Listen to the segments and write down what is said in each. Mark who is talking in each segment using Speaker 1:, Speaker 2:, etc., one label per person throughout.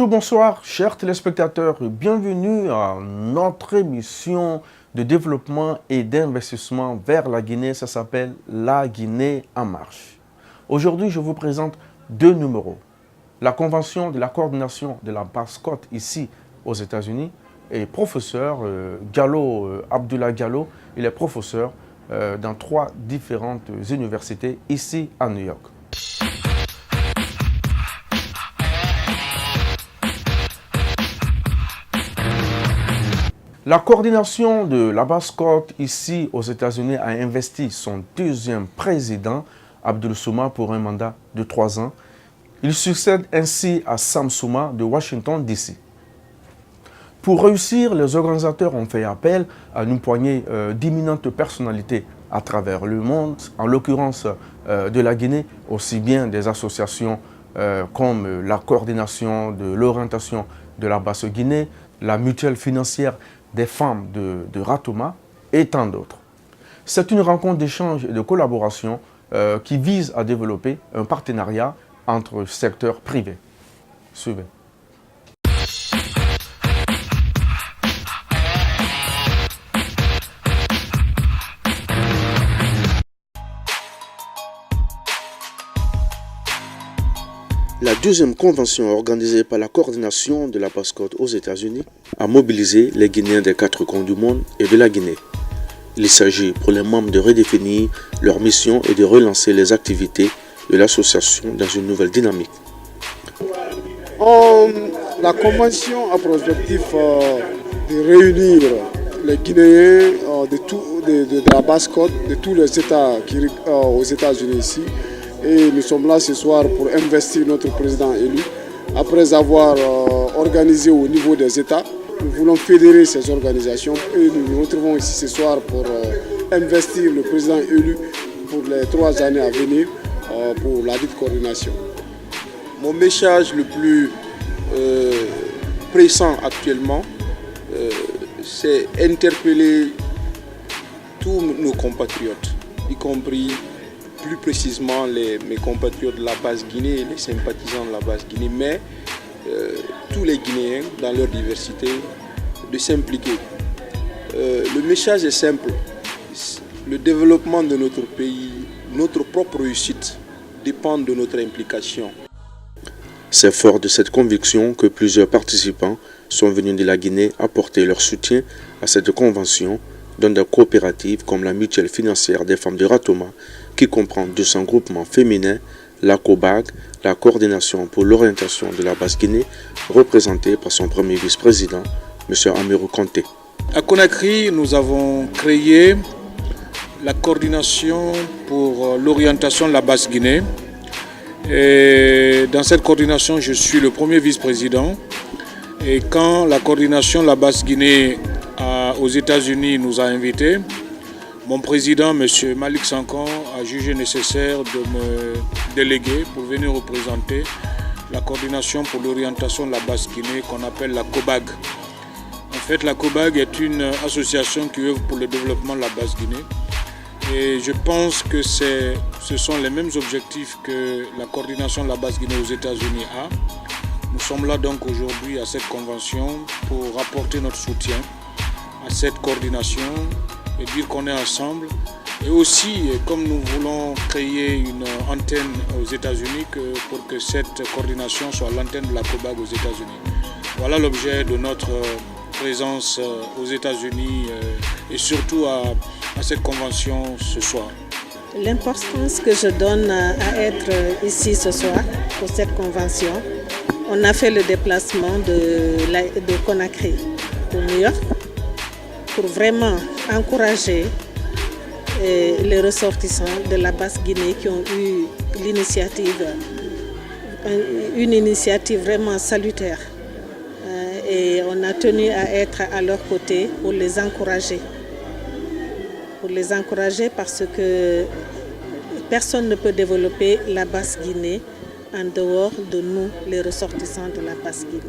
Speaker 1: Bonjour, bonsoir, chers téléspectateurs, et bienvenue à notre émission de développement et d'investissement vers la Guinée. Ça s'appelle La Guinée en marche. Aujourd'hui, je vous présente deux numéros. La convention de la coordination de la basse-côte ici aux États-Unis et professeur Abdullah Gallo, il est professeur dans 3 différentes universités ici à New York. La coordination de la basse-côte ici aux États-Unis a investi son deuxième président, Abdul Souma, pour un mandat de 3 ans. Il succède ainsi à Sam Souma de Washington, D.C. Pour réussir, les organisateurs ont fait appel à une poignée d'imminentes personnalités à travers le monde, en l'occurrence de la Guinée, aussi bien des associations comme la coordination de l'orientation de la Basse-Guinée, la mutuelle financière des femmes de Ratoma et tant d'autres. C'est une rencontre d'échange et de collaboration qui vise à développer un partenariat entre secteurs privés. Suivez. La deuxième convention organisée par la coordination de la basse-côte aux États-Unis a mobilisé les Guinéens des 4 coins du monde et de la Guinée. Il s'agit pour les membres de redéfinir leur mission et de relancer les activités de l'association dans une nouvelle dynamique.
Speaker 2: La convention a pour objectif de réunir les Guinéens de la basse-côte, de tous les États aux États-Unis ici. Et nous sommes là ce soir pour investir notre président élu. Après avoir organisé au niveau des États, nous voulons fédérer ces organisations et nous nous retrouvons ici ce soir pour investir le président élu pour les 3 années à venir pour la dite coordination.
Speaker 3: Mon message le plus pressant actuellement, c'est interpeller tous nos compatriotes, y compris plus précisément mes compatriotes de la Basse-Guinée et les sympathisants de la Basse-Guinée, mais tous les Guinéens dans leur diversité, de s'impliquer. Le message est simple, le développement de notre pays, notre propre réussite dépend de notre implication.
Speaker 1: C'est fort de cette conviction que plusieurs participants sont venus de la Guinée apporter leur soutien à cette convention dans des coopératives comme la mutuelle financière des femmes de Ratoma, qui comprend 200 groupements féminins, la COBAG, la coordination pour l'orientation de la Basse-Guinée, représentée par son premier vice-président, M. Amirou Kanté.
Speaker 3: À Conakry, nous avons créé la coordination pour l'orientation de la Basse-Guinée. Et dans cette coordination, je suis le premier vice-président. Et quand la coordination de la Basse-Guinée aux États-Unis nous a invités, mon président, M. Malik Sankan, a jugé nécessaire de me déléguer pour venir représenter la coordination pour l'orientation de la Basse-Guinée qu'on appelle la COBAG. En fait, la COBAG est une association qui œuvre pour le développement de la Basse-Guinée. Et je pense que ce sont les mêmes objectifs que la coordination de la Basse-Guinée aux États-Unis a. Nous sommes là donc aujourd'hui à cette convention pour apporter notre soutien à cette coordination et dire qu'on est ensemble. Et aussi, comme nous voulons créer une antenne aux États-Unis, pour que cette coordination soit l'antenne de la COBAG aux États-Unis. Voilà l'objet de notre présence aux États-Unis et surtout à cette convention ce soir.
Speaker 4: L'importance que je donne à être ici ce soir pour cette convention, on a fait le déplacement de Conakry pour New York pour vraiment encourager les ressortissants de la Basse-Guinée qui ont eu une initiative vraiment salutaire. Et on a tenu à être à leur côté pour les encourager. Pour les encourager parce que personne ne peut développer la Basse-Guinée en dehors de nous, les ressortissants de la Basse-Guinée.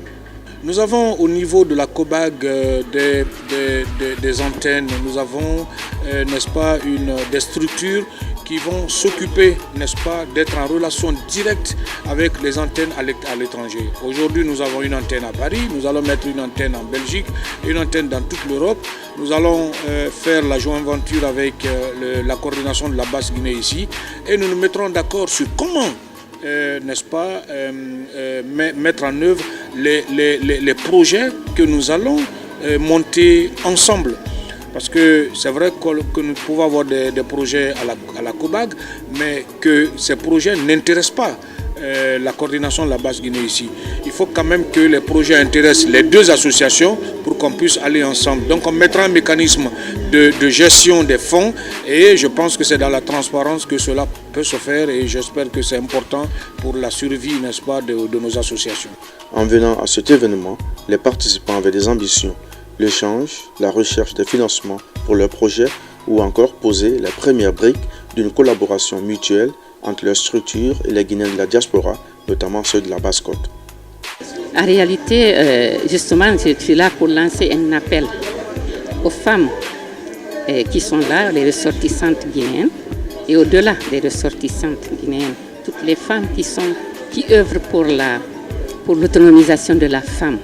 Speaker 3: Nous avons au niveau de la COBAG des antennes, nous avons, n'est-ce pas, des structures qui vont s'occuper, n'est-ce pas, d'être en relation directe avec les antennes à l'étranger. Aujourd'hui, nous avons une antenne à Paris, nous allons mettre une antenne en Belgique, une antenne dans toute l'Europe. Nous allons faire la joint venture avec la coordination de la Basse-Guinée ici et nous nous mettrons d'accord sur comment, n'est-ce pas, mettre en œuvre les projets que nous allons monter ensemble. Parce que c'est vrai que nous pouvons avoir des projets à la COBAG, mais que ces projets n'intéressent pas la coordination de la Basse-Guinée ici. Il faut quand même que les projets intéressent les deux associations pour qu'on puisse aller ensemble. Donc on mettra un mécanisme de gestion des fonds et je pense que c'est dans la transparence que cela peut se faire et j'espère que c'est important pour la survie, n'est-ce pas, de nos associations.
Speaker 1: En venant à cet événement, les participants avaient des ambitions. L'échange, la recherche des financements pour leurs projets ou encore poser les premières briques d'une collaboration mutuelle entre leurs structures et les Guinéens de la diaspora, notamment ceux de la Basse-Côte.
Speaker 5: En réalité, justement, je suis là pour lancer un appel aux femmes qui sont là, les ressortissantes guinéennes, et au-delà des ressortissantes guinéennes, toutes les femmes qui œuvrent pour l'autonomisation de la femme.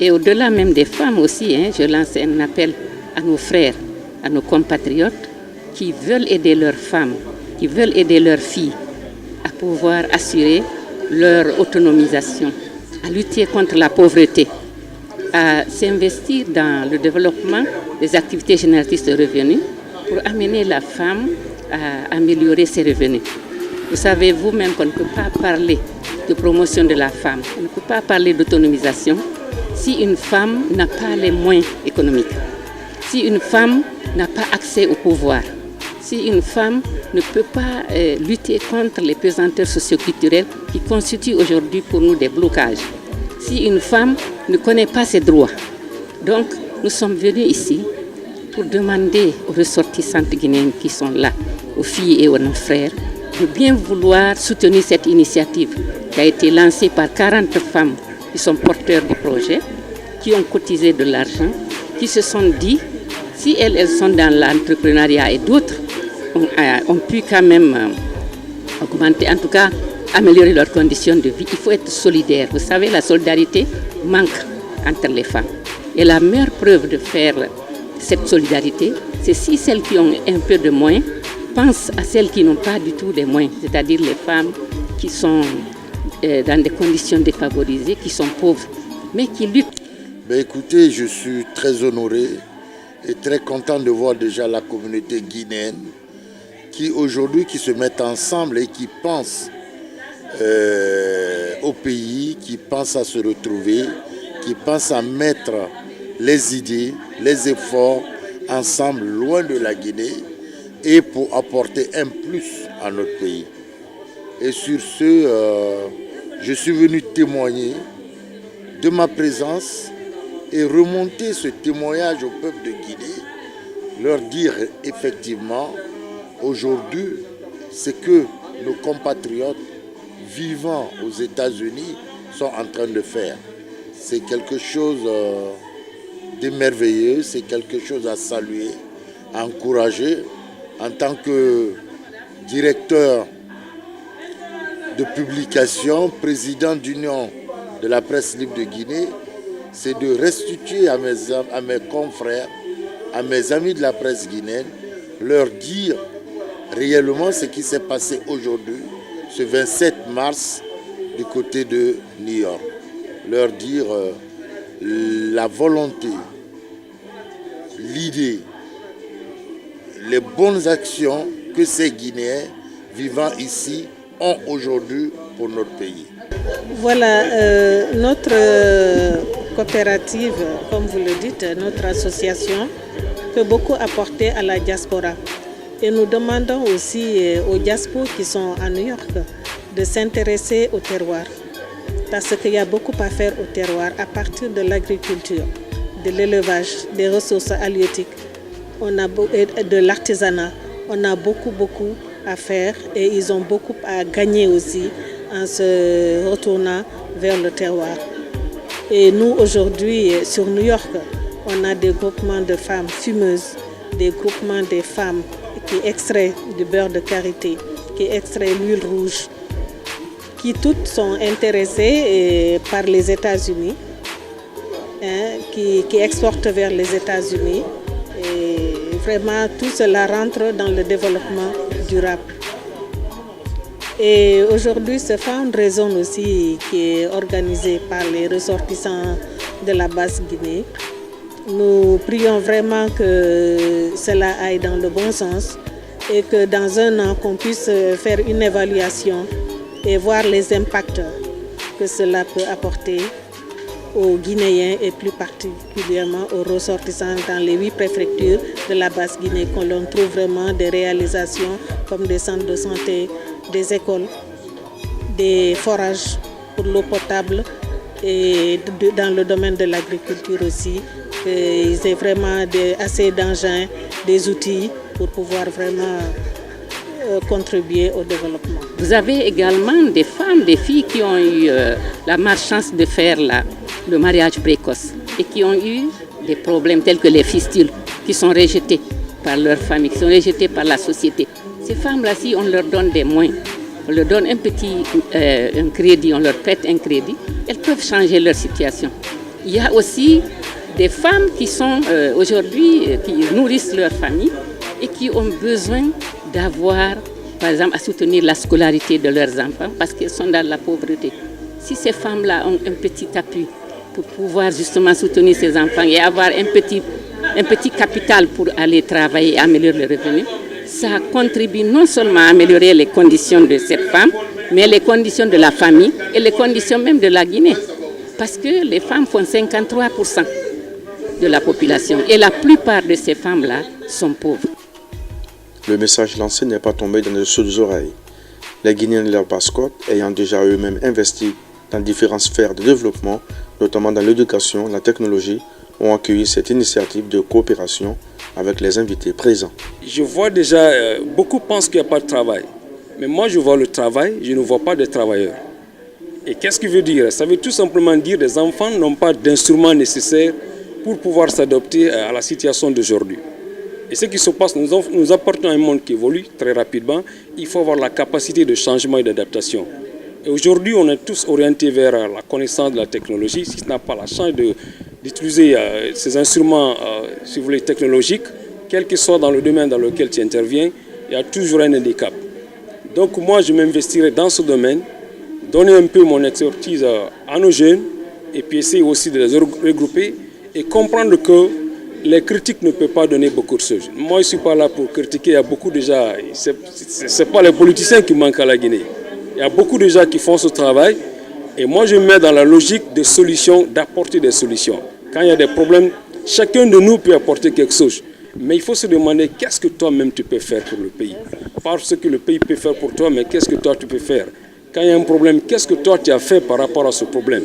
Speaker 5: Et au-delà même des femmes aussi, je lance un appel à nos frères, à nos compatriotes qui veulent aider leurs femmes, qui veulent aider leurs filles à pouvoir assurer leur autonomisation, à lutter contre la pauvreté, à s'investir dans le développement des activités génératrices de revenus pour amener la femme à améliorer ses revenus. Vous savez vous-même qu'on ne peut pas parler de promotion de la femme, on ne peut pas parler d'autonomisation si une femme n'a pas les moyens économiques, si une femme n'a pas accès au pouvoir, si une femme ne peut pas lutter contre les pesanteurs socioculturelles qui constituent aujourd'hui pour nous des blocages, si une femme ne connaît pas ses droits. Donc, nous sommes venus ici pour demander aux ressortissantes guinéennes qui sont là, aux filles et aux nos frères, de bien vouloir soutenir cette initiative qui a été lancée par 40 femmes qui sont porteurs du projet, qui ont cotisé de l'argent, qui se sont dit, si elles sont dans l'entrepreneuriat et d'autres ont pu quand même augmenter, en tout cas améliorer leurs conditions de vie, il faut être solidaire. Vous savez, la solidarité manque entre les femmes. Et la meilleure preuve de faire cette solidarité, c'est si celles qui ont un peu de moyens pensent à celles qui n'ont pas du tout les moyens, c'est-à-dire les femmes qui sont dans des conditions défavorisées, qui sont pauvres, mais qui luttent.
Speaker 6: Écoutez, je suis très honoré et très content de voir déjà la communauté guinéenne qui aujourd'hui se mettent ensemble et qui pensent au pays, qui pensent à se retrouver, qui pensent à mettre les idées, les efforts ensemble loin de la Guinée et pour apporter un plus à notre pays. Et sur ce, je suis venu témoigner de ma présence et remonter ce témoignage au peuple de Guinée, leur dire effectivement, aujourd'hui, ce que nos compatriotes vivant aux États-Unis sont en train de faire. C'est quelque chose de merveilleux, c'est quelque chose à saluer, à encourager. En tant que directeur de publication, président d'Union de la presse libre de Guinée, c'est de restituer à mes confrères, à mes amis de la presse guinéenne, leur dire réellement ce qui s'est passé aujourd'hui, ce 27 mars, du côté de New York. Leur dire la volonté, l'idée, les bonnes actions que ces Guinéens vivant ici ont aujourd'hui pour notre pays.
Speaker 4: Voilà, notre coopérative, comme vous le dites, notre association peut beaucoup apporter à la diaspora. Et nous demandons aussi aux diasporas qui sont à New York de s'intéresser au terroir. Parce qu'il y a beaucoup à faire au terroir à partir de l'agriculture, de l'élevage, des ressources halieutiques, de l'artisanat. On a beaucoup à faire et ils ont beaucoup à gagner aussi en se retournant vers le terroir. Et nous aujourd'hui sur New York, on a des groupements de femmes fumeuses, des groupements de femmes qui extrait du beurre de karité, qui extrait l'huile rouge, qui toutes sont intéressées par les États-Unis, qui exportent vers les États-Unis. Et vraiment, tout cela rentre dans le développement durable. Et aujourd'hui, ce fundraising aussi qui est organisé par les ressortissants de la Basse-Guinée. Nous prions vraiment que cela aille dans le bon sens et que dans un an, qu'on puisse faire une évaluation et voir les impacts que cela peut apporter aux Guinéens et plus particulièrement aux ressortissants dans les 8 préfectures de la Basse-Guinée, qu'on l'on trouve vraiment des réalisations comme des centres de santé, des écoles, des forages pour l'eau potable et dans le domaine de l'agriculture aussi. Ils aient vraiment assez d'engins, des outils pour pouvoir vraiment contribuer au développement.
Speaker 5: Vous avez également des femmes, des filles qui ont eu la malchance de faire le mariage précoce et qui ont eu des problèmes tels que les fistules, qui sont rejetées par leur famille, qui sont rejetées par la société. Ces femmes-là, si on leur donne des moyens, on leur donne un crédit, on leur prête un crédit, elles peuvent changer leur situation. Il y a aussi des femmes qui sont aujourd'hui, qui nourrissent leur famille et qui ont besoin d'avoir, par exemple, à soutenir la scolarité de leurs enfants parce qu'elles sont dans la pauvreté. Si ces femmes-là ont un petit appui pour pouvoir justement soutenir ces enfants et avoir un petit capital pour aller travailler et améliorer le revenu, ça contribue non seulement à améliorer les conditions de cette femme, mais les conditions de la famille et les conditions même de la Guinée. Parce que les femmes font 53% de la population et la plupart de ces femmes-là sont pauvres.
Speaker 1: Le message lancé n'est pas tombé dans de sourdes oreilles. Les Guinéens de leur Basse-Côte, ayant déjà eux-mêmes investi dans différentes sphères de développement, notamment dans l'éducation, la technologie, ont accueilli cette initiative de coopération avec les invités présents.
Speaker 7: Je vois déjà, beaucoup pensent qu'il n'y a pas de travail. Mais moi, je vois le travail, je ne vois pas de travailleurs. Et qu'est-ce qu'il veut dire? Ça veut tout simplement dire que les enfants n'ont pas d'instruments nécessaires pour pouvoir s'adapter à la situation d'aujourd'hui. Et ce qui se passe, nous apportons un monde qui évolue très rapidement. Il faut avoir la capacité de changement et d'adaptation. Et aujourd'hui, on est tous orientés vers la connaissance de la technologie. Si tu n'as pas la chance d'utiliser ces instruments si vous voulez, technologiques, quel que soit dans le domaine dans lequel tu interviens, il y a toujours un handicap. Donc moi, je m'investirai dans ce domaine, donner un peu mon expertise à nos jeunes et puis essayer aussi de les regrouper et comprendre que les critiques ne peuvent pas donner beaucoup de choses. Moi, je ne suis pas là pour critiquer, il y a beaucoup déjà, ce n'est pas les politiciens qui manquent à la Guinée. Il y a beaucoup de gens qui font ce travail et moi je me mets dans la logique de solutions, d'apporter des solutions. Quand il y a des problèmes, chacun de nous peut apporter quelque chose. Mais il faut se demander qu'est-ce que toi-même tu peux faire pour le pays. Pas ce que le pays peut faire pour toi, mais qu'est-ce que toi tu peux faire. Quand il y a un problème, qu'est-ce que toi tu as fait par rapport à ce problème.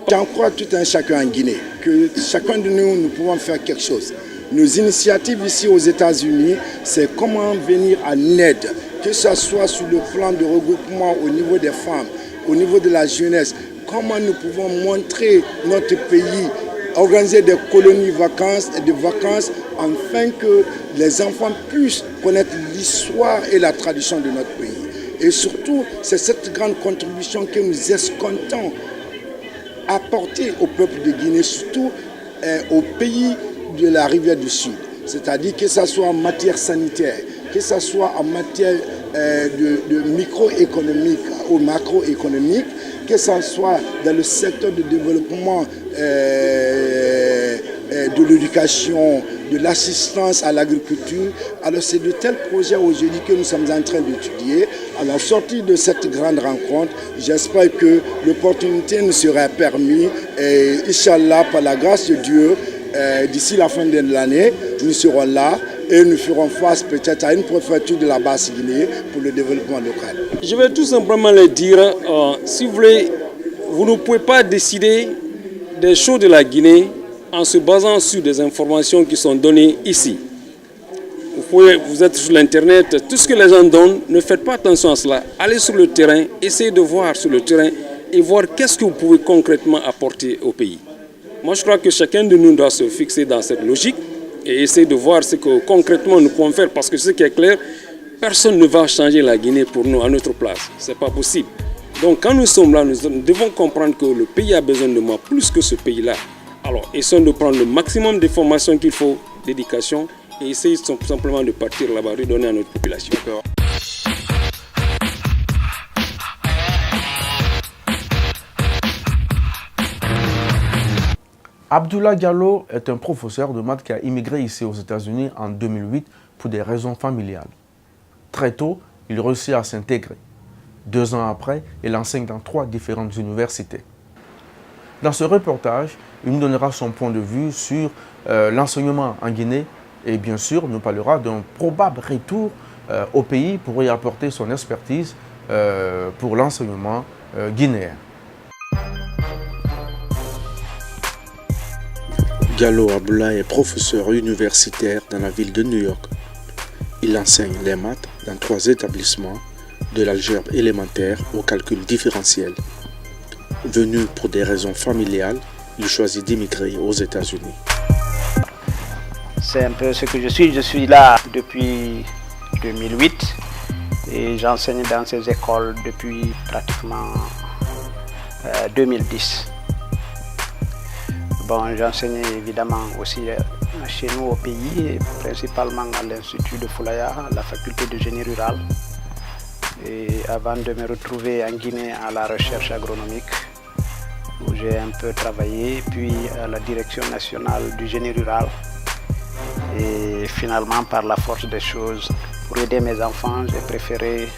Speaker 2: J'en crois tout un chacun en Guinée, que chacun de nous, nous pouvons faire quelque chose. Nos initiatives ici aux États-Unis, c'est comment venir en aide, que ce soit sur le plan de regroupement au niveau des femmes, au niveau de la jeunesse, comment nous pouvons montrer notre pays, organiser des colonies vacances et de vacances afin que les enfants puissent connaître l'histoire et la tradition de notre pays. Et surtout, c'est cette grande contribution que nous escomptons apporter au peuple de Guinée, surtout au pays de la rivière du Sud. C'est-à-dire que ce soit en matière sanitaire, que ce soit en matière de microéconomique ou macroéconomique, que ce soit dans le secteur de développement de l'éducation, de l'assistance à l'agriculture. Alors c'est de tels projets aujourd'hui que nous sommes en train d'étudier. À la sortie de cette grande rencontre, j'espère que l'opportunité nous sera permise et Inch'Allah, par la grâce de Dieu, d'ici la fin de l'année, nous serons là et nous ferons face peut-être à une préfecture de la Basse-Guinée pour le développement local.
Speaker 7: Je vais tout simplement le dire, si vous voulez, vous ne pouvez pas décider des choses de la Guinée en se basant sur des informations qui sont données ici. Vous êtes sur l'internet, tout ce que les gens donnent, ne faites pas attention à cela. Allez sur le terrain, essayez de voir sur le terrain et voir qu'est-ce que vous pouvez concrètement apporter au pays. Moi, je crois que chacun de nous doit se fixer dans cette logique et essayer de voir ce que concrètement nous pouvons faire. Parce que ce qui est clair, personne ne va changer la Guinée pour nous à notre place. Ce n'est pas possible. Donc quand nous sommes là, nous devons comprendre que le pays a besoin de moi plus que ce pays-là. Alors essayons de prendre le maximum de formations qu'il faut, d'éducation, et essayer simplement de partir là-bas, redonner à notre population.
Speaker 1: Abdoulaye Diallo est un professeur de maths qui a immigré ici aux États-Unis en 2008 pour des raisons familiales. Très tôt, il réussit à s'intégrer. 2 ans après, il enseigne dans 3 différentes universités. Dans ce reportage, il nous donnera son point de vue sur l'enseignement en Guinée et bien sûr, nous parlera d'un probable retour au pays pour y apporter son expertise pour l'enseignement guinéen. Diallo Abdoulaye est professeur universitaire dans la ville de New York. Il enseigne les maths dans 3 établissements, de l'algèbre élémentaire au calcul différentiel. Venu pour des raisons familiales, il choisit d'immigrer aux États-Unis.
Speaker 8: C'est un peu ce que je suis. Je suis là depuis 2008 et j'enseigne dans ces écoles depuis pratiquement 2010. Bon, j'enseigne évidemment aussi chez nous au pays, principalement à l'Institut de Foulaya, à la faculté de génie rural. Et avant de me retrouver en Guinée à la recherche agronomique, où j'ai un peu travaillé, puis à la direction nationale du génie rural. Et finalement, par la force des choses, pour aider mes enfants, j'ai préféré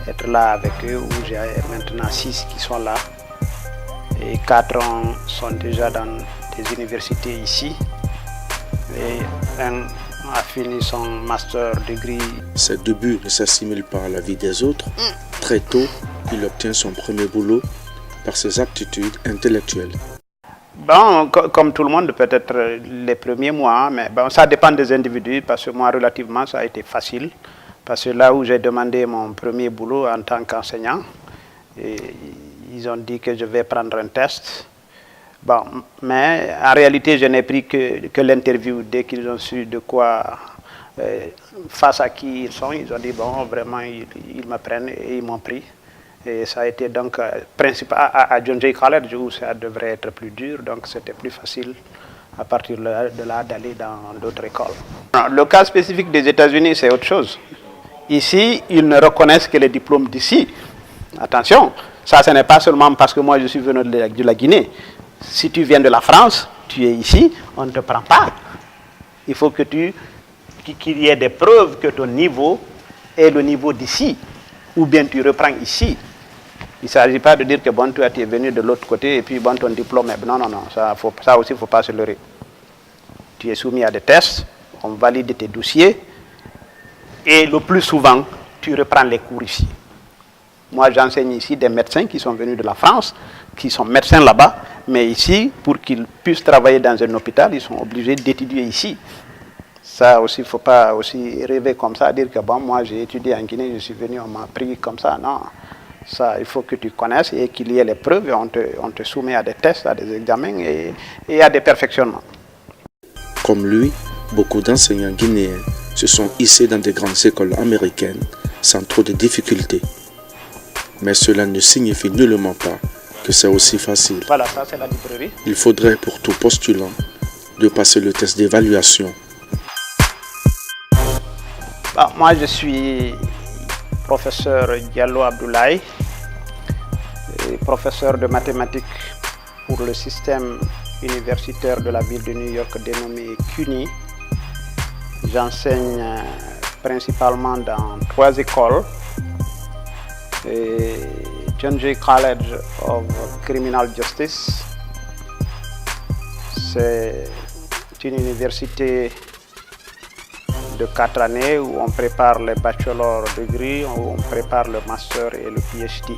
Speaker 8: être là avec eux, où j'ai maintenant 6 qui sont là. Et 4 sont déjà dans des universités ici. Et un a fini son master degree.
Speaker 1: Ses débuts ne s'assimilent pas à la vie des autres. Très tôt, il obtient son premier boulot par ses aptitudes intellectuelles.
Speaker 8: Bon, comme tout le monde, peut-être les premiers mois, mais bon, ça dépend des individus, parce que moi, relativement, ça a été facile. Parce que là où j'ai demandé mon premier boulot en tant qu'enseignant, ils ont dit que je vais prendre un test. Bon, mais en réalité, je n'ai pris que l'interview. Dès qu'ils ont su de quoi, face à qui ils sont, ils ont dit, bon, vraiment, ils me prennent et ils m'ont pris. Et ça a été donc principal à John Jay College où ça devrait être plus dur, donc c'était plus facile à partir de là d'aller dans d'autres écoles. Le cas spécifique des États-Unis, c'est autre chose. Ici, ils ne reconnaissent que les diplômes d'ici. Attention, ça ce n'est pas seulement parce que moi je suis venu de la Guinée. Si tu viens de la France, tu es ici, on ne te prend pas. Il faut que qu'il y ait des preuves que ton niveau est le niveau d'ici, ou bien tu reprends ici. Il ne s'agit pas de dire que bon, tu es venu de l'autre côté et puis bon, ton diplôme est... Non, ça aussi, il ne faut pas se leurrer. Tu es soumis à des tests, on valide tes dossiers et le plus souvent, tu reprends les cours ici. Moi, j'enseigne ici des médecins qui sont venus de la France, qui sont médecins là-bas, mais ici, pour qu'ils puissent travailler dans un hôpital, ils sont obligés d'étudier ici. Ça aussi, il ne faut pas aussi rêver comme ça, dire que bon, moi j'ai étudié en Guinée, je suis venu, on m'a pris comme ça. Non, ça, il faut que tu connaisses et qu'il y ait les preuves. Et on te soumet à des tests, à des examens et à des perfectionnements.
Speaker 1: Comme lui, beaucoup d'enseignants guinéens se sont hissés dans des grandes écoles américaines sans trop de difficultés. Mais cela ne signifie nullement pas que c'est aussi facile.
Speaker 8: Voilà, ça c'est la librairie.
Speaker 1: Il faudrait pour tout postulant de passer le test d'évaluation.
Speaker 8: Moi, je suis professeur Diallo Abdoulaye, professeur de mathématiques pour le système universitaire de la ville de New York dénommé CUNY. J'enseigne principalement dans 3 écoles. John Jay College of Criminal Justice, c'est une université de 4 années où on prépare le bachelor degree, où on prépare le master et le PhD.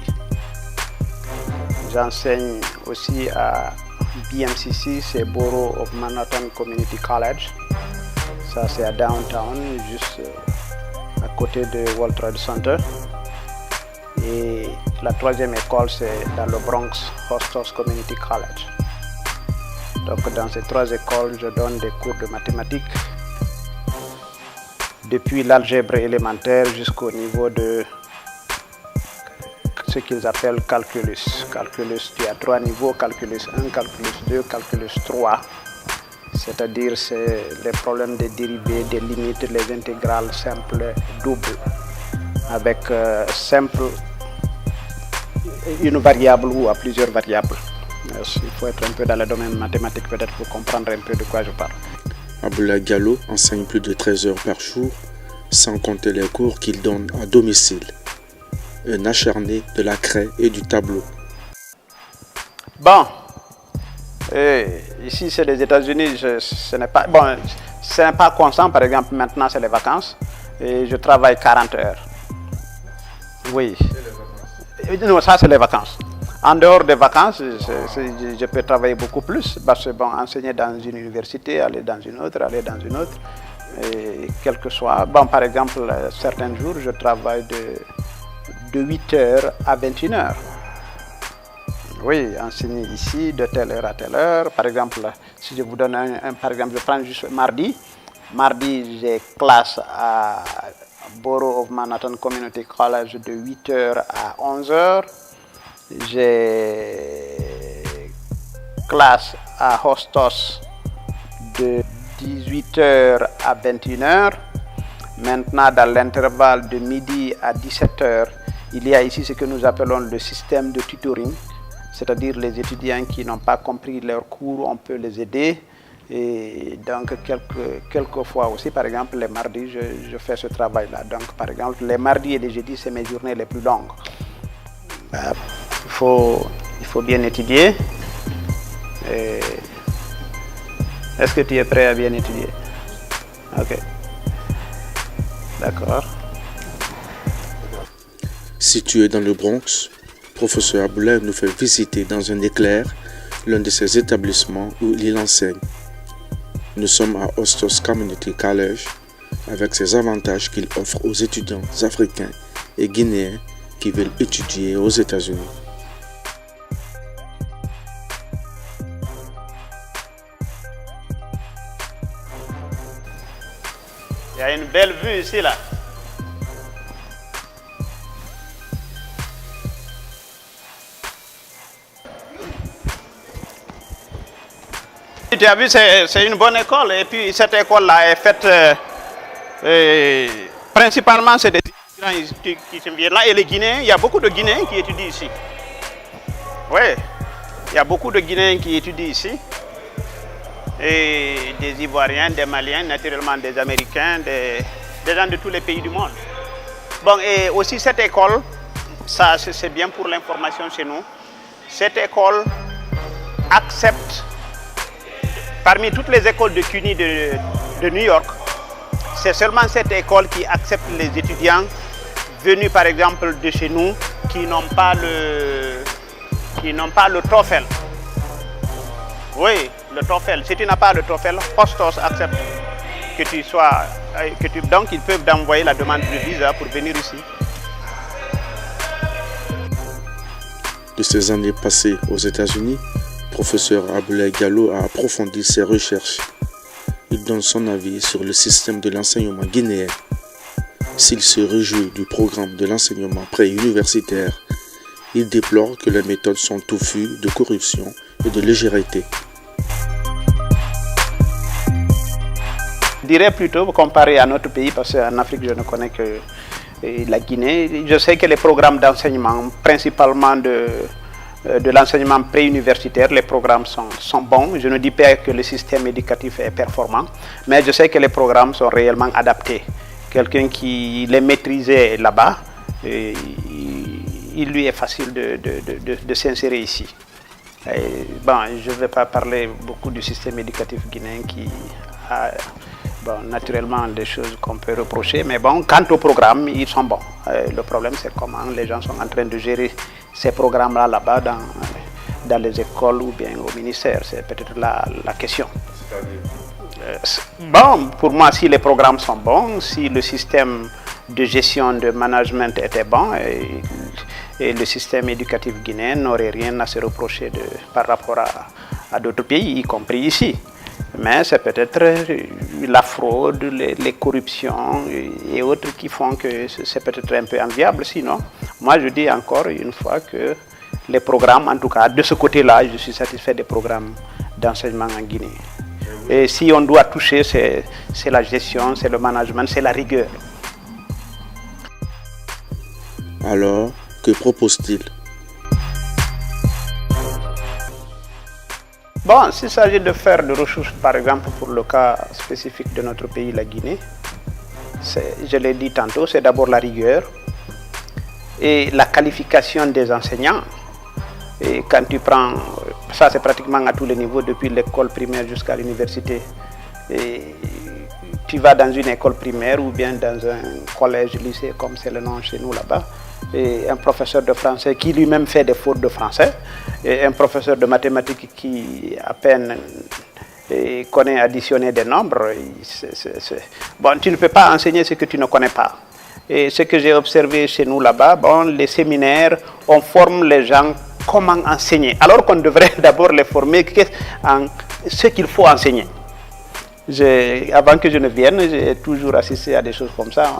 Speaker 8: J'enseigne aussi à BMCC, c'est Borough of Manhattan Community College. Ça c'est à Downtown, juste à côté de World Trade Center. Et la 3e école c'est dans le Bronx, Hostos Community College. Donc dans ces 3 écoles, je donne des cours de mathématiques, depuis l'algèbre élémentaire jusqu'au niveau de ce qu'ils appellent calculus. Calculus, tu as 3 niveaux, calculus 1, calculus 2, calculus 3. C'est-à-dire c'est les problèmes des dérivés, des limites, les intégrales simples, doubles, avec une variable ou à plusieurs variables. Il faut être un peu dans le domaine mathématique peut-être pour comprendre un peu de quoi je parle.
Speaker 1: Abdoulaye Diallo enseigne plus de 13 heures par jour, sans compter les cours qu'il donne à domicile. Un acharné de la craie et du tableau.
Speaker 8: Bon, ici c'est les États-Unis, ce n'est pas constant. Par exemple, maintenant c'est les vacances et je travaille 40 heures. Oui. Non, ça c'est les vacances. En dehors des vacances, je peux travailler beaucoup plus parce que enseigner dans une université, aller dans une autre, et quel que soit. Bon, par exemple, certains jours, je travaille de 8 heures à 21 heures. Oui, enseigner ici de telle heure à telle heure. Par exemple, si je vous donne par exemple, je prends juste mardi. Mardi, j'ai classe à Borough of Manhattan Community College de 8 heures à 11 heures. J'ai classe à Hostos de 18 heures à 21 heures. Maintenant, dans l'intervalle de midi à 17 heures, il y a ici ce que nous appelons le système de tutoring, c'est-à-dire les étudiants qui n'ont pas compris leur cours, on peut les aider. Et donc, quelquefois aussi, par exemple, les mardis, je fais ce travail-là. Donc, par exemple, les mardis et les jeudis, c'est mes journées les plus longues. Il faut bien étudier. Est-ce que tu es prêt à bien étudier? Ok. D'accord.
Speaker 1: Situé dans le Bronx, professeur Abdoulaye nous fait visiter dans un éclair l'un de ses établissements où il enseigne. Nous sommes à Hostos Community College avec ses avantages qu'il offre aux étudiants africains et guinéens qui veulent étudier aux États-Unis.
Speaker 8: Il y a une belle vue ici, là. Tu as vu, c'est une bonne école. Et puis cette école-là est faite principalement, c'est des étudiants qui viennent là. Et les Guinéens, il y a beaucoup de Guinéens qui étudient ici. Oui, il y a beaucoup de Guinéens qui étudient ici. Et des Ivoiriens, des Maliens, naturellement des Américains, des gens de tous les pays du monde. Bon, et aussi cette école, ça c'est bien pour l'information chez nous, cette école accepte, parmi toutes les écoles de CUNY de New York, c'est seulement cette école qui accepte les étudiants venus par exemple de chez nous qui n'ont pas le TOEFL. Oui, le TOEFL. Si tu n'as pas le TOEFL, Hostos accepte que tu sois, donc ils peuvent t'envoyer la demande de visa pour venir ici.
Speaker 1: De ces années passées aux États-Unis, professeur Abdoulaye Diallo a approfondi ses recherches. Il donne son avis sur le système de l'enseignement guinéen. S'il se réjouit du programme de l'enseignement pré-universitaire, il déplore que les méthodes sont touffues de corruption et de légèreté.
Speaker 8: Je dirais plutôt comparé à notre pays, parce qu'en Afrique je ne connais que la Guinée. Je sais que les programmes d'enseignement, principalement de l'enseignement préuniversitaire, les programmes sont bons. Je ne dis pas que le système éducatif est performant, mais je sais que les programmes sont réellement adaptés. Quelqu'un qui les maîtrisait là-bas, il lui est facile de s'insérer ici. Bon, je ne vais pas parler beaucoup du système éducatif guinéen qui a naturellement des choses qu'on peut reprocher, mais bon, quant au programme, ils sont bons. Le problème, c'est comment les gens sont en train de gérer ces programmes-là là-bas dans les écoles ou bien au ministère. C'est peut-être la question. Bon, pour moi, si les programmes sont bons, si le système de gestion de management était bon, et le système éducatif guinéen n'aurait rien à se reprocher par rapport à d'autres pays, y compris ici. Mais c'est peut-être la fraude, les corruptions et autres qui font que c'est peut-être un peu enviable. Sinon, moi je dis encore une fois que les programmes, en tout cas de ce côté-là, je suis satisfait des programmes d'enseignement en Guinée. Et si on doit toucher, c'est la gestion, c'est le management, c'est la rigueur.
Speaker 1: Alors, que propose-t-il?
Speaker 8: Bon, s'il s'agit de faire des ressources, par exemple, pour le cas spécifique de notre pays, la Guinée, je l'ai dit tantôt, c'est d'abord la rigueur et la qualification des enseignants. Et quand tu prends, ça c'est pratiquement à tous les niveaux, depuis l'école primaire jusqu'à l'université. Et tu vas dans une école primaire ou bien dans un collège, lycée, comme c'est le nom chez nous là-bas, et un professeur de français qui lui-même fait des fautes de français, et un professeur de mathématiques qui à peine connaît additionner des nombres. Bon, tu ne peux pas enseigner ce que tu ne connais pas. Et ce que j'ai observé chez nous là-bas, bon, les séminaires, on forme les gens comment enseigner, alors qu'on devrait d'abord les former en ce qu'il faut enseigner. Avant que je ne vienne, j'ai toujours assisté à des choses comme ça.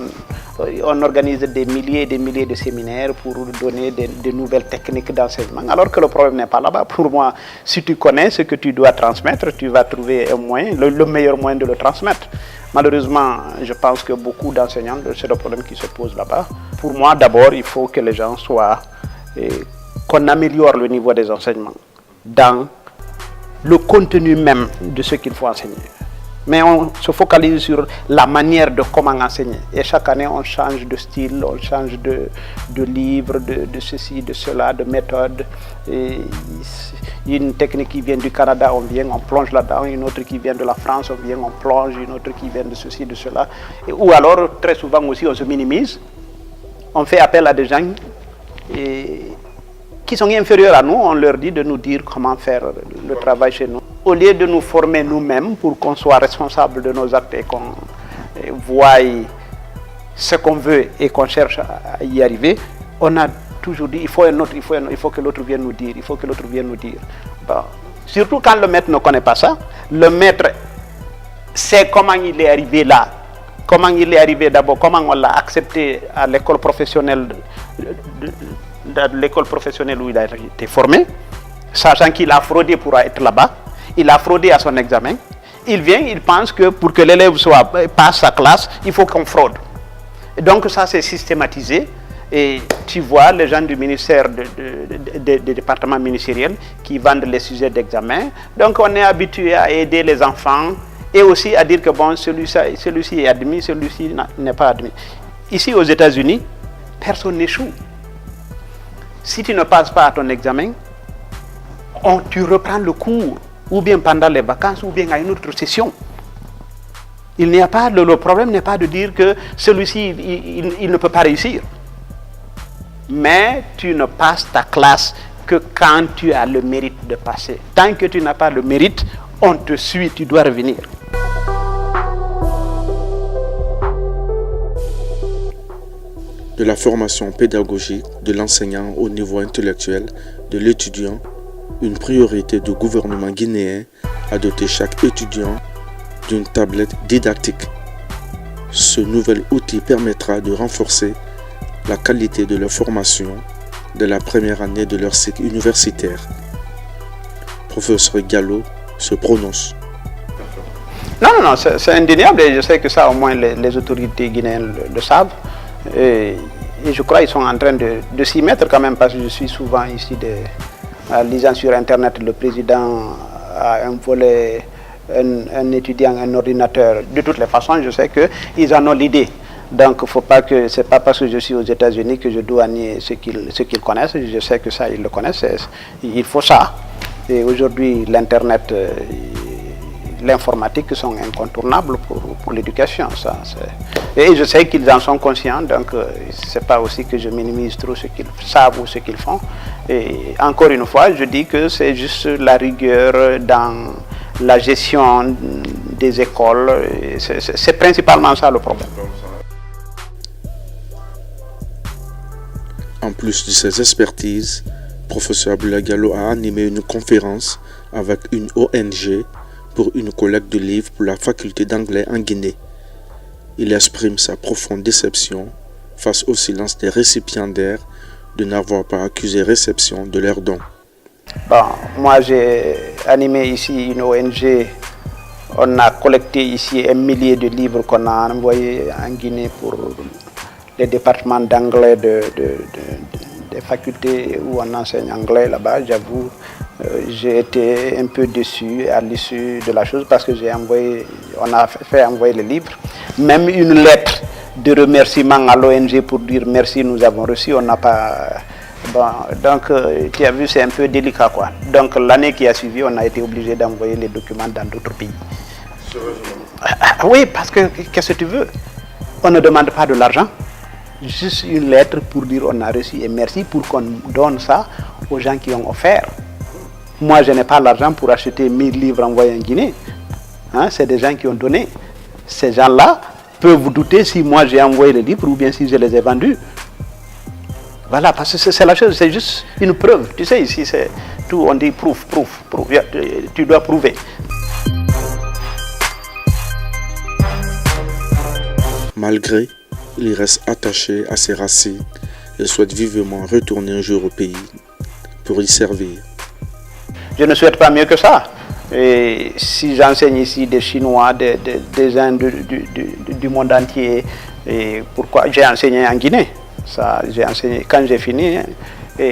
Speaker 8: On organise des milliers et des milliers de séminaires pour donner de nouvelles techniques d'enseignement, alors que le problème n'est pas là-bas. Pour moi, si tu connais ce que tu dois transmettre, tu vas trouver un moyen, le meilleur moyen de le transmettre. Malheureusement, je pense que beaucoup d'enseignants, c'est le problème qui se pose là-bas. Pour moi, d'abord, il faut que les gens qu'on améliore le niveau des enseignements dans le contenu même de ce qu'il faut enseigner. Mais on se focalise sur la manière de comment enseigner. Et chaque année, on change de style, on change de livre, de ceci, de cela, de méthode. Et une technique qui vient du Canada, on vient, on plonge là-dedans. Une autre qui vient de la France, on vient, on plonge. Une autre qui vient de ceci, de cela. Ou alors, très souvent aussi, on se minimise. On fait appel à des gens qui sont inférieurs à nous. On leur dit de nous dire comment faire le travail chez nous. Au lieu de nous former nous-mêmes pour qu'on soit responsable de nos actes et qu'on voie ce qu'on veut et qu'on cherche à y arriver, on a toujours dit il faut que l'autre vienne nous dire, il faut que l'autre vienne nous dire. Bon. Surtout quand le maître ne connaît pas ça, le maître sait comment il est arrivé là, comment il est arrivé d'abord, comment on l'a accepté à l'école professionnelle, où il a été formé, sachant qu'il a fraudé pour être là-bas. Il a fraudé à son examen. Il vient, il pense que pour que l'élève passe sa classe, il faut qu'on fraude. Et donc ça c'est systématisé. Et tu vois les gens du ministère, des départements ministériels qui vendent les sujets d'examen. Donc on est habitué à aider les enfants et aussi à dire que bon, celui-ci est admis, celui-ci n'est pas admis. Ici aux États-Unis, personne n'échoue. Si tu ne passes pas à ton examen, tu reprends le cours, ou bien pendant les vacances, ou bien à une autre session. Il n'y a pas, le problème n'est pas de dire que celui-ci, il ne peut pas réussir. Mais tu ne passes ta classe que quand tu as le mérite de passer. Tant que tu n'as pas le mérite, on te suit, tu dois revenir.
Speaker 1: De la formation pédagogique de l'enseignant au niveau intellectuel de l'étudiant, une priorité du gouvernement guinéen a doté chaque étudiant d'une tablette didactique. Ce nouvel outil permettra de renforcer la qualité de leur formation de la première année de leur cycle universitaire. Professeur Gallo se prononce.
Speaker 8: Non, c'est indéniable et je sais que ça au moins les autorités guinéennes le savent. Et je crois qu'ils sont en train de s'y mettre quand même parce que je suis souvent ici lisant sur internet, le président a un volet, un étudiant, un ordinateur. De toutes les façons, je sais qu'ils en ont l'idée. Donc, il ne faut pas que, c'est pas parce que je suis aux États-Unis que je dois nier ce qu'ils connaissent. Je sais que ça, ils le connaissent. Il faut ça. Et aujourd'hui, l'internet, l'informatique sont incontournables pour l'éducation. Et je sais qu'ils en sont conscients, donc c'est pas aussi que je minimise trop ce qu'ils savent ou ce qu'ils font. Et encore une fois, je dis que c'est juste la rigueur dans la gestion des écoles. C'est principalement ça le problème.
Speaker 1: En plus de ses expertises, professeur Abdoulaye Gallo a animé une conférence avec une ONG pour une collecte de livres pour la faculté d'anglais en Guinée. Il exprime sa profonde déception face au silence des récipiendaires de n'avoir pas accusé réception de leurs dons.
Speaker 8: Bon, moi j'ai animé ici une ONG. On a collecté ici 1 millier de livres qu'on a envoyés en Guinée pour les départements d'anglais des facultés où on enseigne anglais là-bas. J'avoue, j'ai été un peu déçu à l'issue de la chose parce que on a fait envoyer les livres. Même une lettre de remerciement à l'ONG pour dire merci, nous avons reçu, on n'a pas... Bon, donc tu as vu, c'est un peu délicat quoi. Donc l'année qui a suivi, on a été obligé d'envoyer les documents dans d'autres pays. Oui, parce que qu'est-ce que tu veux? On ne demande pas de l'argent, juste une lettre pour dire on a reçu et merci, pour qu'on donne ça aux gens qui ont offert. Moi, je n'ai pas l'argent pour acheter 1000 livres envoyés en Guinée. Hein, c'est des gens qui ont donné. Ces gens-là peuvent vous douter si moi j'ai envoyé les livres ou bien si je les ai vendus. Voilà, parce que c'est la chose, c'est juste une preuve. Tu sais, ici, c'est tout, on dit proof. Tu dois prouver.
Speaker 1: Malgré, il reste attaché à ses racines et souhaite vivement retourner un jour au pays pour y servir.
Speaker 8: Je ne souhaite pas mieux que ça. Et si j'enseigne ici des Chinois, des gens du monde entier, et pourquoi j'ai enseigné en Guinée? Ça, j'ai enseigné quand j'ai fini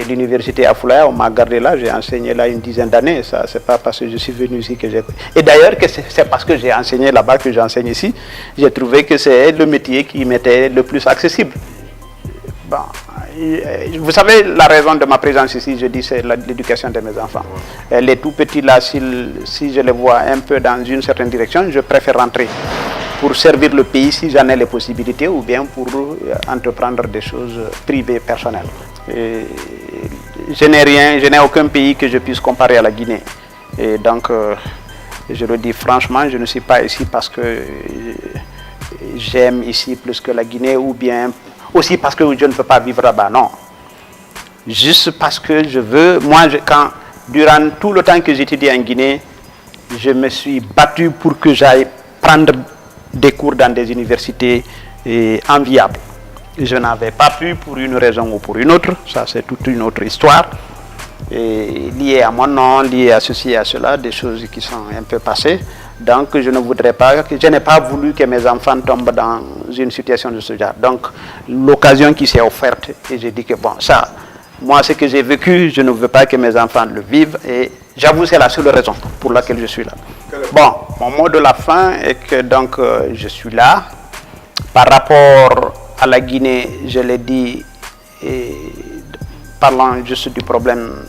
Speaker 8: l'université à Foulaya, on m'a gardé là, j'ai enseigné là une dizaine d'années. Ça, c'est pas parce que je suis venu ici que j'ai. Et d'ailleurs, c'est parce que j'ai enseigné là-bas que j'enseigne ici. J'ai trouvé que c'est le métier qui m'était le plus accessible. Bon, vous savez, la raison de ma présence ici, je dis, c'est l'éducation de mes enfants. Les tout petits là, si je les vois un peu dans une certaine direction, je préfère rentrer pour servir le pays si j'en ai les possibilités, ou bien pour entreprendre des choses privées, personnelles. Et je n'ai aucun pays que je puisse comparer à la Guinée. Et donc, je le dis franchement, je ne suis pas ici parce que j'aime ici plus que la Guinée, ou bien aussi parce que je ne peux pas vivre là-bas, non. Juste parce que je veux, durant tout le temps que j'étudie en Guinée, je me suis battu pour que j'aille prendre des cours dans des universités enviables. Je n'avais pas pu pour une raison ou pour une autre, ça c'est toute une autre histoire, liée à mon nom, liée à ceci et à cela, des choses qui sont un peu passées. Donc je n'ai pas voulu que mes enfants tombent dans une situation de ce genre. Donc l'occasion qui s'est offerte, et j'ai dit que bon, ça, moi ce que j'ai vécu, je ne veux pas que mes enfants le vivent, et j'avoue c'est la seule raison pour laquelle je suis là. Bon, mon mot de la fin est que donc je suis là. Par rapport à la Guinée, je l'ai dit, parlant juste du problème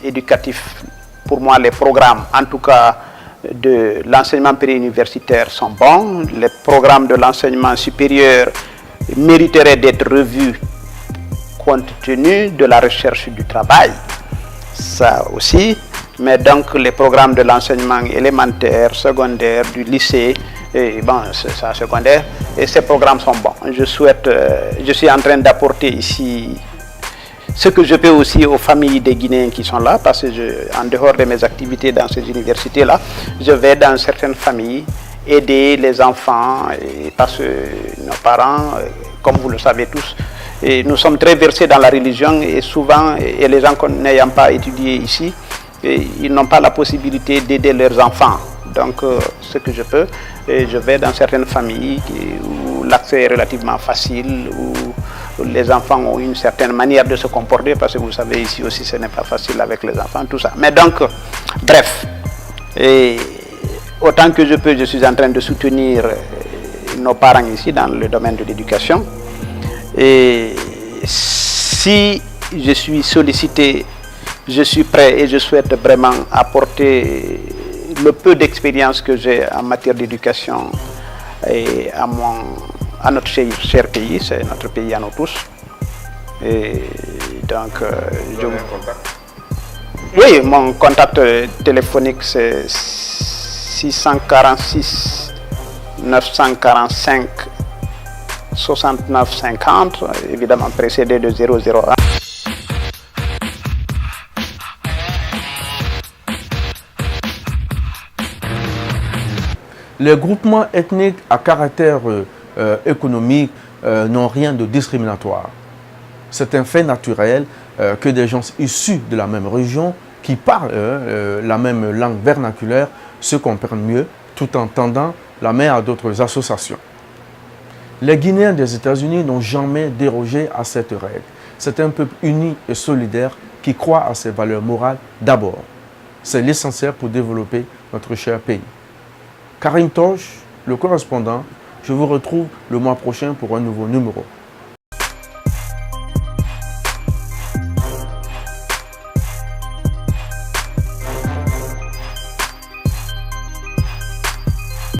Speaker 8: éducatif, pour moi les programmes, en tout cas de l'enseignement préuniversitaire, sont bons. Les programmes de l'enseignement supérieur mériteraient d'être revus compte tenu de la recherche du travail. Ça aussi. Mais donc les programmes de l'enseignement élémentaire, secondaire, du lycée, c'est ça, secondaire, et ces programmes sont bons. Je suis en train d'apporter ici ce que je peux aussi aux familles des Guinéens qui sont là, parce que en dehors de mes activités dans ces universités-là, je vais dans certaines familles aider les enfants, parce que nos parents, comme vous le savez tous, nous sommes très versés dans la religion, et souvent, et les gens n'ayant pas étudié ici, ils n'ont pas la possibilité d'aider leurs enfants. Donc, ce que je peux, je vais dans certaines familles où l'accès est relativement facile, où les enfants ont une certaine manière de se comporter, parce que vous savez, ici aussi, ce n'est pas facile avec les enfants, tout ça. Mais donc, bref, autant que je peux, je suis en train de soutenir nos parents ici dans le domaine de l'éducation. Et si je suis sollicité, je suis prêt et je souhaite vraiment apporter le peu d'expérience que j'ai en matière d'éducation à notre cher pays, c'est notre pays à nous tous. Et donc, oui, mon contact téléphonique c'est 646 945 69 50, évidemment précédé de 001.
Speaker 1: Les groupements ethniques à caractère économique n'ont rien de discriminatoire. C'est un fait naturel que des gens issus de la même région, qui parlent la même langue vernaculaire, se comprennent mieux, tout en tendant la main à d'autres associations. Les Guinéens des États-Unis n'ont jamais dérogé à cette règle. C'est un peuple uni et solidaire qui croit à ses valeurs morales d'abord. C'est l'essentiel pour développer notre cher pays. Karim Toch, le correspondant, je vous retrouve le mois prochain pour un nouveau numéro.